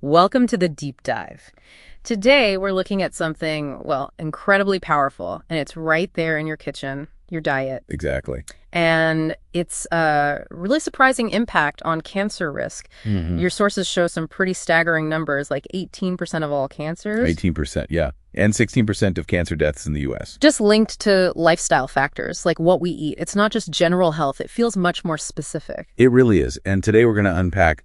Welcome to the deep dive. Today, we're looking at something, well, incredibly powerful, and it's right there in your kitchen, your diet. Exactly. And it's a really surprising impact on cancer risk. Your sources show some pretty staggering numbers, like 18% of all cancers. 18%, yeah. And 16% of cancer deaths in the U.S. Just linked to lifestyle factors, like what we eat. It's not just general health. It feels much more specific. It really is. And today we're going to unpack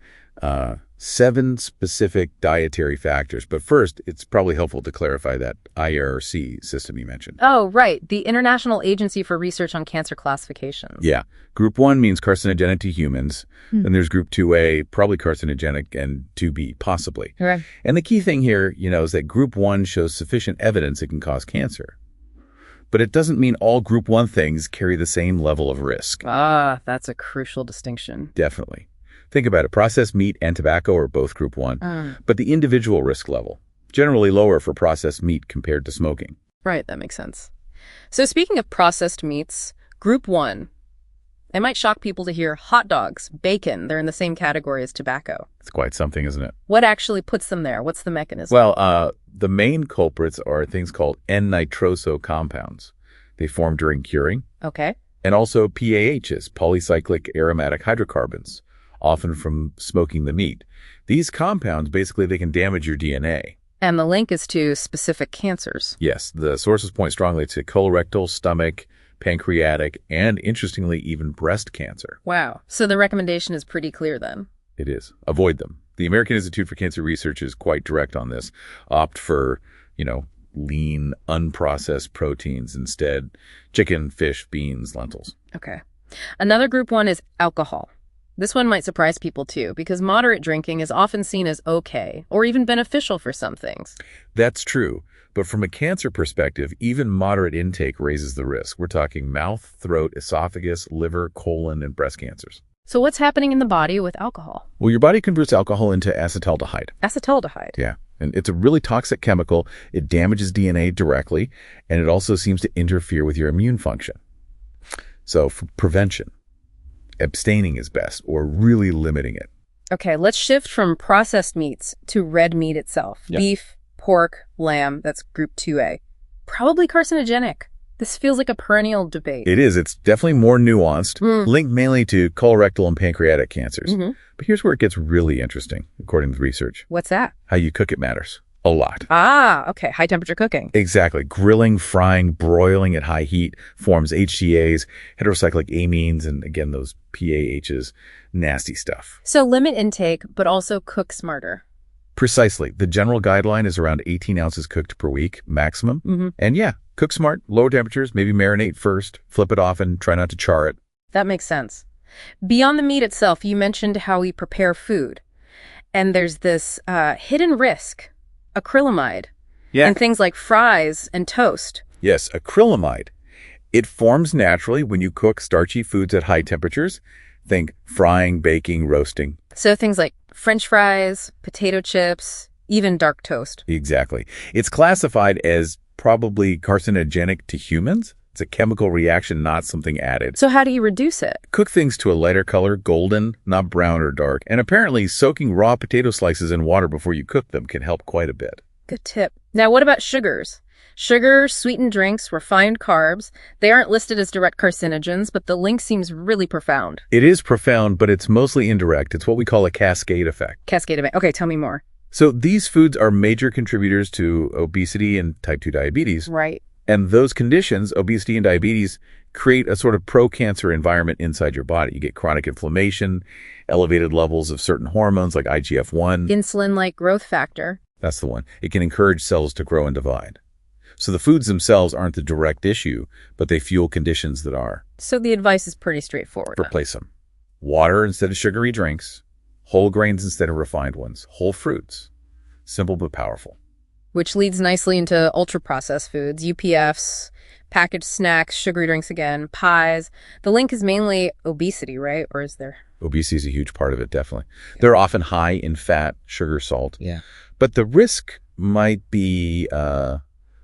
7 specific dietary factors. But first, it's probably helpful to clarify that IARC system you mentioned. Oh, right. The International Agency for Research on Cancer Classifications. Yeah. Group 1 means carcinogenic to humans. Then there's Group 2A, probably carcinogenic, and 2B, possibly. Right. And the key thing here, is that Group 1 shows sufficient evidence it can cause cancer. But it doesn't mean all Group 1 things carry the same level of risk. Ah, that's a crucial distinction. Definitely. Think about it. Processed meat and tobacco are both Group 1, but the individual risk level, generally lower for processed meat compared to smoking. Right, that makes sense. So speaking of processed meats, Group 1, it might shock people to hear hot dogs, bacon, they're in the same category as tobacco. It's quite something, isn't it? What actually puts them there? What's the mechanism? Well, the main culprits are things called N-nitroso compounds. They form during curing. Okay. And also PAHs, polycyclic aromatic hydrocarbons, often from smoking the meat. These compounds, basically, they can damage your DNA. And the link is to specific cancers. Yes, the sources point strongly to colorectal, stomach, pancreatic, and interestingly, even breast cancer. Wow. So the recommendation is pretty clear then. It is. Avoid them. The American Institute for Cancer Research is quite direct on this. Opt for, lean, unprocessed proteins instead. Chicken, fish, beans, lentils. Okay. Another Group 1 is alcohol. This one might surprise people too, because moderate drinking is often seen as okay, or even beneficial for some things. That's true. But from a cancer perspective, even moderate intake raises the risk. We're talking mouth, throat, esophagus, liver, colon, and breast cancers. So what's happening in the body with alcohol? Well, your body converts alcohol into acetaldehyde. Acetaldehyde. Yeah. And it's a really toxic chemical. It damages DNA directly, and it also seems to interfere with your immune function. So for prevention, abstaining is best, or really limiting it. Okay, let's shift from processed meats to red meat itself. Yep. Beef, pork, lamb, that's Group 2A. Probably carcinogenic. This feels like a perennial debate. It is. It's definitely more nuanced, linked mainly to colorectal and pancreatic cancers. But here's where it gets really interesting, according to the research. What's that? How you cook it matters. A lot. Ah, okay, high temperature cooking. Exactly. Grilling, frying, broiling at high heat forms HCAs, heterocyclic amines, and again, those PAHs, nasty stuff. So limit intake, but also cook smarter. Precisely. The general guideline is around 18 ounces cooked per week, maximum. And yeah, cook smart, lower temperatures, maybe marinate first, flip it often, try not to char it. That makes sense. Beyond the meat itself, you mentioned how we prepare food. And there's this hidden risk, acrylamide, and things like fries and toast. Yes, acrylamide. It forms naturally when you cook starchy foods at high temperatures. Think frying, baking, roasting. So things like French fries, potato chips, even dark toast. Exactly. It's classified as probably carcinogenic to humans. It's a chemical reaction, not something added. So how do you reduce it? Cook things to a lighter color, golden, not brown or dark. And apparently soaking raw potato slices in water before you cook them can help quite a bit. Good tip. Now, what about sugars? Sugar, sweetened drinks, refined carbs, they aren't listed as direct carcinogens, but the link seems really profound. It is profound, but it's mostly indirect. It's what we call a cascade effect. Cascade event. Okay, tell me more. So these foods are major contributors to obesity and type 2 diabetes. Right. And those conditions, obesity and diabetes, create a sort of pro-cancer environment inside your body. You get chronic inflammation, elevated levels of certain hormones like IGF-1. Insulin-like growth factor. That's the one. It can encourage cells to grow and divide. So the foods themselves aren't the direct issue, but they fuel conditions that are. So the advice is pretty straightforward. Replace them. Water instead of sugary drinks, whole grains instead of refined ones, whole fruits. Simple but powerful. Which leads nicely into ultra-processed foods, UPFs, packaged snacks, sugary drinks again, pies. The link is mainly obesity, right? Or is there? Obesity is a huge part of it, definitely. They're often high in fat, sugar, salt. Yeah. But the risk might be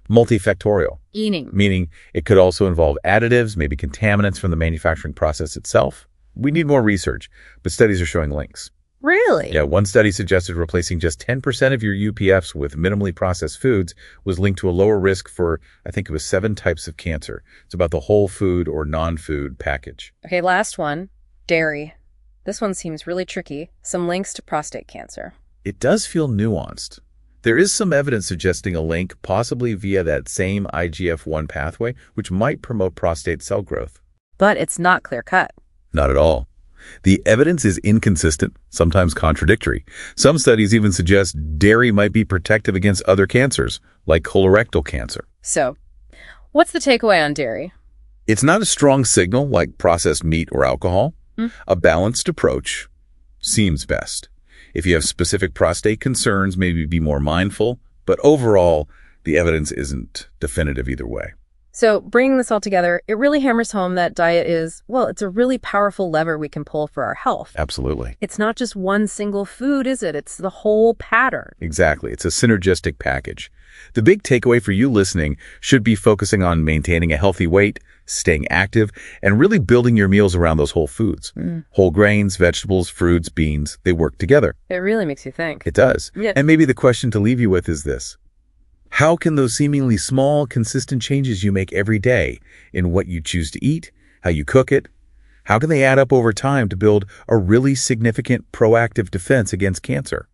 multifactorial. Meaning it could also involve additives, maybe contaminants from the manufacturing process itself. We need more research, but studies are showing links. Really? Yeah, one study suggested replacing just 10% of your UPFs with minimally processed foods was linked to a lower risk for, I think it was 7 types of cancer. It's about the whole food or non-food package. Okay, last one. Dairy. This one seems really tricky. Some links to prostate cancer. It does feel nuanced. There is some evidence suggesting a link, possibly via that same IGF-1 pathway, which might promote prostate cell growth. But it's not clear-cut. Not at all. The evidence is inconsistent, sometimes contradictory. Some studies even suggest dairy might be protective against other cancers, like colorectal cancer. So, what's the takeaway on dairy? It's not a strong signal like processed meat or alcohol. A balanced approach seems best. If you have specific prostate concerns, maybe be more mindful. But overall, the evidence isn't definitive either way. So bringing this all together, it really hammers home that diet is, well, it's a really powerful lever we can pull for our health. Absolutely. It's not just one single food, is it? It's the whole pattern. Exactly. It's a synergistic package. The big takeaway for you listening should be focusing on maintaining a healthy weight, staying active, and really building your meals around those whole foods. Whole grains, vegetables, fruits, beans, they work together. It really makes you think. It does. Yeah. And maybe the question to leave you with is this. How can those seemingly small, consistent changes you make every day in what you choose to eat, how you cook it, how can they add up over time to build a really significant proactive defense against cancer?